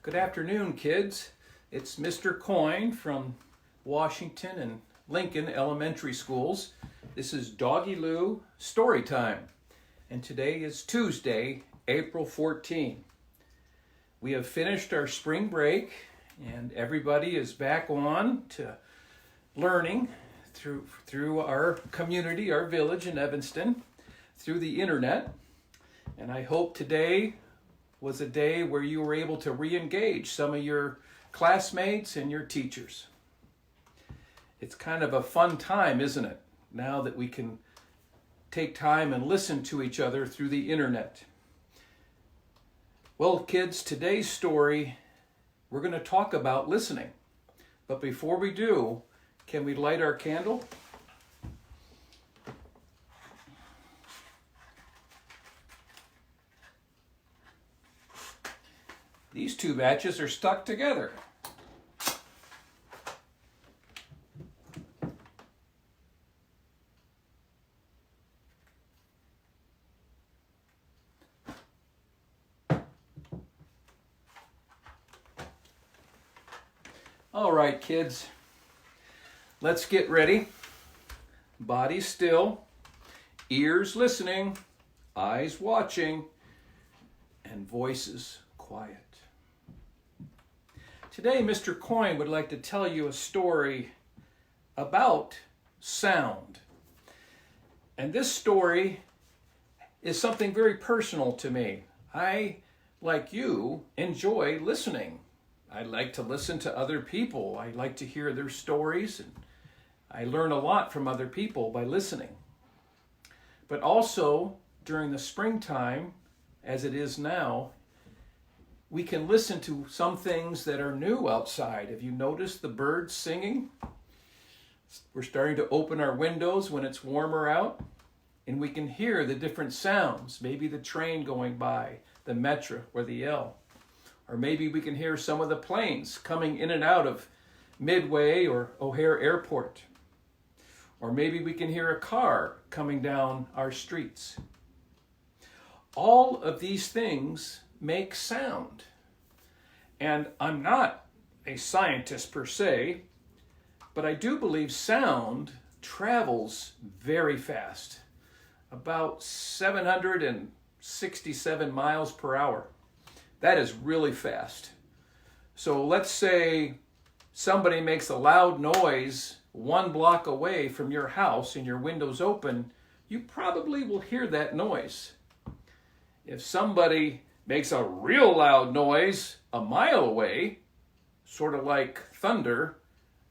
Good afternoon, kids. It's Mr. Coyne from Washington and Lincoln Elementary Schools. This is Doggy Loo Storytime, and today is Tuesday, April 14. We have finished our spring break, and everybody is back on to learning through our community, our village in Evanston, through the internet. And I hope today was a day where you were able to re-engage some of your classmates and your teachers. It's kind of a fun time, isn't it? Now that we can take time and listen to each other through the internet. Well, kids, today's story, we're going to talk about listening. But before we do, can we light our candle? These two matches are stuck together. All right, kids, let's get ready. Body still, ears listening, eyes watching, and voices quiet. Today, Mr. Coyne would like to tell you a story about sound. And this story is something very personal to me. I, like you, enjoy listening. I like to listen to other people. I like to hear their stories, and I learn a lot from other people by listening. But also, during the springtime, as it is now, we can listen to some things that are new outside. Have you noticed the birds singing? We're starting to open our windows when it's warmer out, and we can hear the different sounds. Maybe the train going by, the metro or the L. Or maybe we can hear some of the planes coming in and out of Midway or O'Hare Airport. Or maybe we can hear a car coming down our streets. All of these things make sound. And I'm not a scientist per se, but I do believe sound travels very fast, about 767 miles per hour. That is really fast. So let's say somebody makes a loud noise 1 block away from your house and your window's open, you probably will hear that noise. If somebody makes a real loud noise a mile away, sort of like thunder,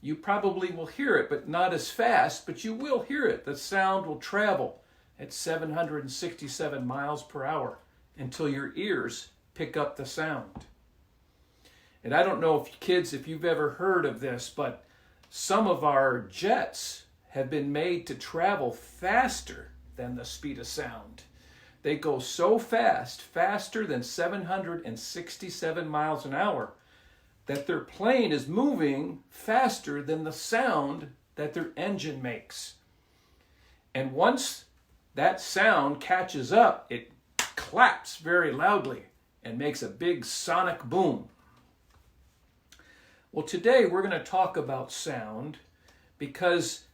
you probably will hear it, but not as fast, but you will hear it. The sound will travel at 767 miles per hour until your ears pick up the sound. And I don't know if kids, if you've ever heard of this, but some of our jets have been made to travel faster than the speed of sound. They go so fast, faster than 767 miles an hour, that their plane is moving faster than the sound that their engine makes. And once that sound catches up, it claps very loudly and makes a big sonic boom. Well, today we're going to talk about sound because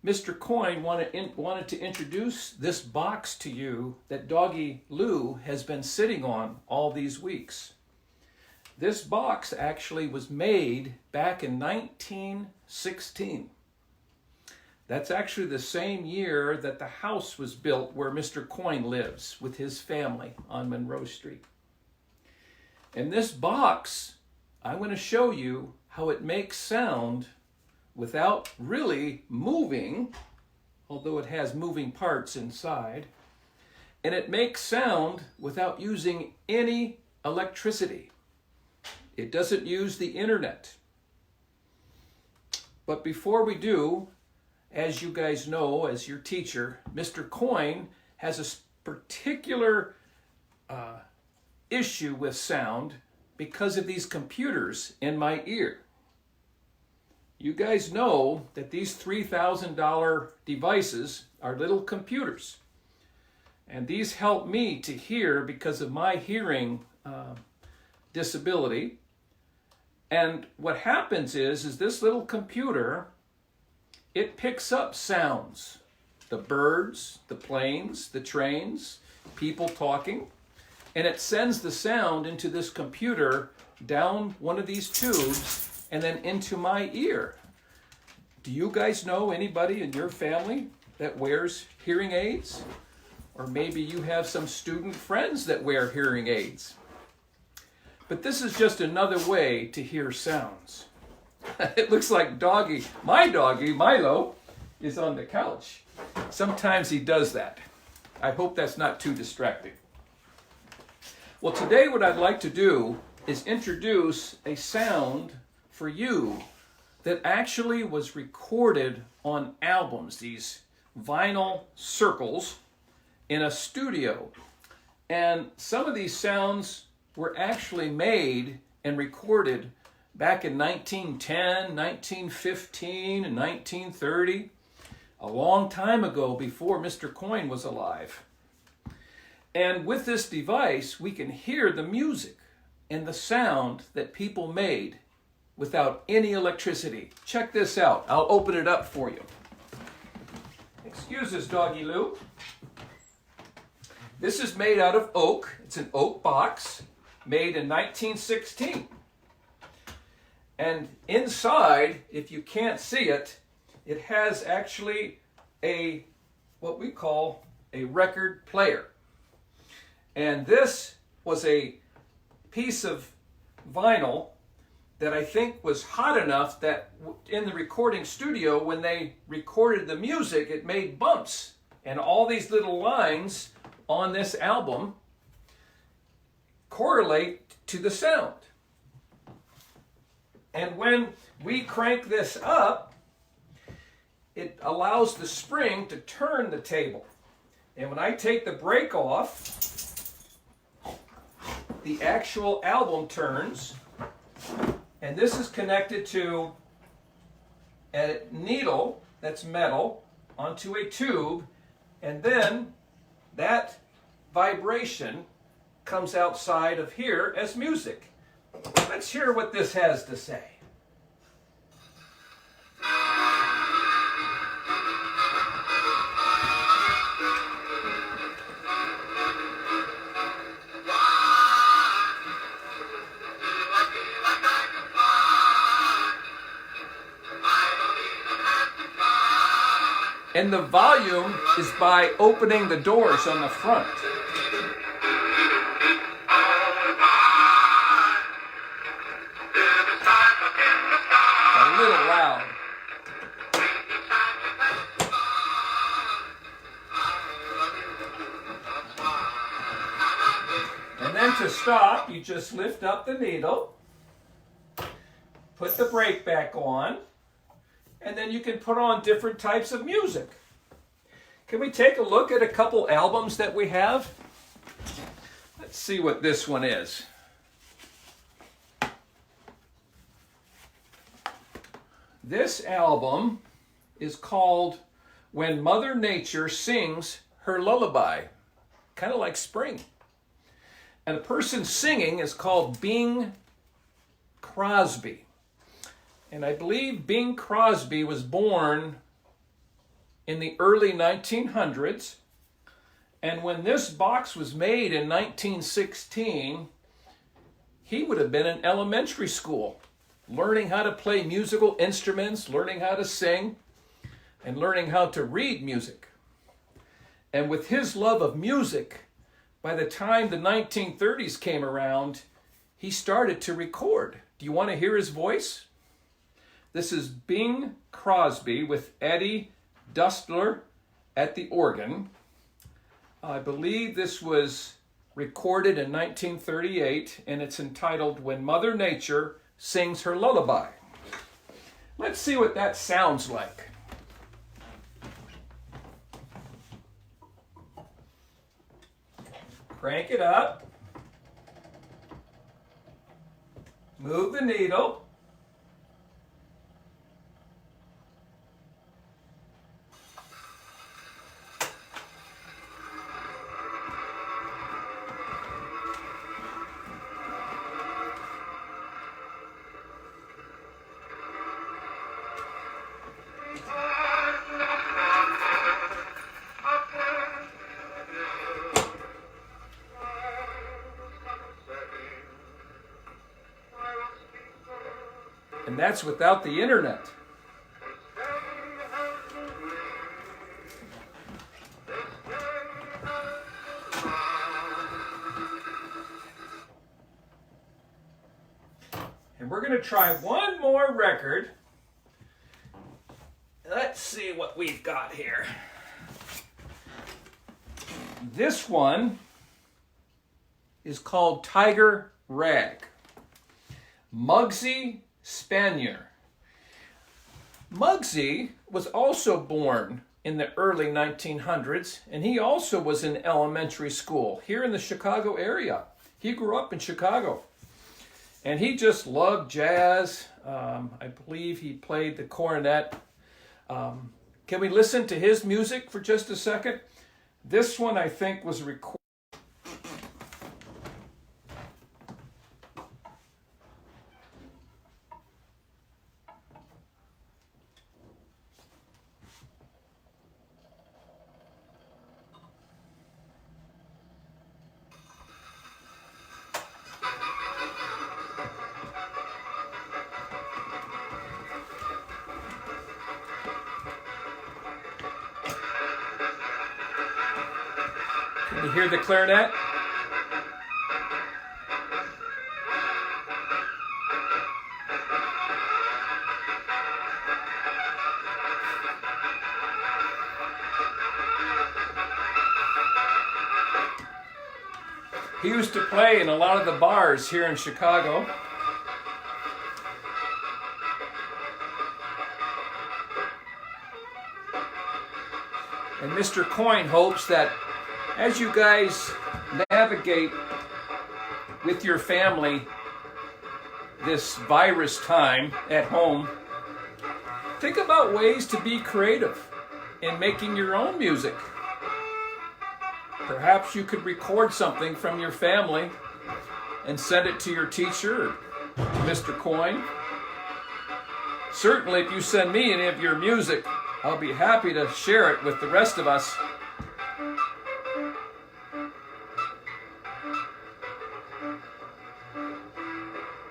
Mr. Coyne wanted to introduce this box to you that Doggy Loo has been sitting on all these weeks. This box actually was made back in 1916. That's actually the same year that the house was built where Mr. Coyne lives with his family on Monroe Street. And this box, I'm going to show you how it makes sound without really moving, although it has moving parts inside. And it makes sound without using any electricity. It doesn't use the internet. But before we do, as you guys know, as your teacher, Mr. Coyne has a particular issue with sound because of these computers in my ear. You guys know that these $3,000 devices are little computers. And these help me to hear because of my hearing disability. And what happens is this little computer, it picks up sounds. The birds, the planes, the trains, people talking. And it sends the sound into this computer down one of these tubes and then into my ear. Do you guys know anybody in your family that wears hearing aids? Or maybe you have some student friends that wear hearing aids. But this is just another way to hear sounds. It looks like my doggy, Milo, is on the couch. Sometimes he does that. I hope that's not too distracting. Well, today what I'd like to do is introduce a sound for you that actually was recorded on albums, these vinyl circles in a studio. And some of these sounds were actually made and recorded back in 1910, 1915, and 1930, a long time ago before Mr. Coyne was alive. And with this device, we can hear the music and the sound that people made without any electricity. Check this out. I'll open it up for you. Excuse us, Doggy Loo. This is made out of oak. It's an oak box made in 1916. And inside, if you can't see it, it has actually what we call a record player. And this was a piece of vinyl that I think was hot enough that in the recording studio, when they recorded the music, it made bumps. And all these little lines on this album correlate to the sound. And when we crank this up, it allows the spring to turn the table. And when I take the brake off, the actual album turns. And this is connected to a needle that's metal onto a tube. And then that vibration comes outside of here as music. Let's hear what this has to say. And the volume is by opening the doors on the front. A little loud. And then to stop, you just lift up the needle, put the brake back on, and then you can put on different types of music. Can we take a look at a couple albums that we have? Let's see what this one is. This album is called When Mother Nature Sings Her Lullaby, kind of like spring. And the person singing is called Bing Crosby. And I believe Bing Crosby was born in the early 1900s. And when this box was made in 1916, he would have been in elementary school, learning how to play musical instruments, learning how to sing, and learning how to read music. And with his love of music, by the time the 1930s came around, he started to record. Do you want to hear his voice? This is Bing Crosby with Eddie Dustler at the organ. I believe this was recorded in 1938, and it's entitled When Mother Nature Sings Her Lullaby. Let's see what that sounds like. Crank it up. Move the needle. And that's without the internet. And we're going to try one more record. Let's see what we've got here. This one is called Tiger Rag. Muggsy Spanier. Muggsy was also born in the early 1900s, and he also was in elementary school here in the Chicago area. He grew up in Chicago, and he just loved jazz. I believe he played the cornet. Can we listen to his music for just a second? This one, I think, was recorded. Can you hear the clarinet? He used to play in a lot of the bars here in Chicago. And Mr. Coyne hopes that as you guys navigate with your family this virus time at home, think about ways to be creative in making your own music. Perhaps you could record something from your family and send it to your teacher, or Mr. Coyne. Certainly, if you send me any of your music, I'll be happy to share it with the rest of us.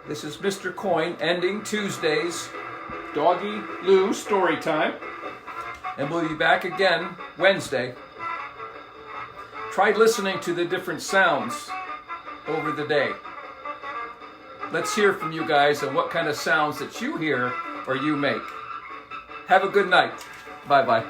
This is Mr. Coyne ending Tuesday's Doggy Loo Storytime, and we'll be back again Wednesday. Try listening to the different sounds over the day. Let's hear from you guys and what kind of sounds that you hear or you make. Have a good night. Bye-bye.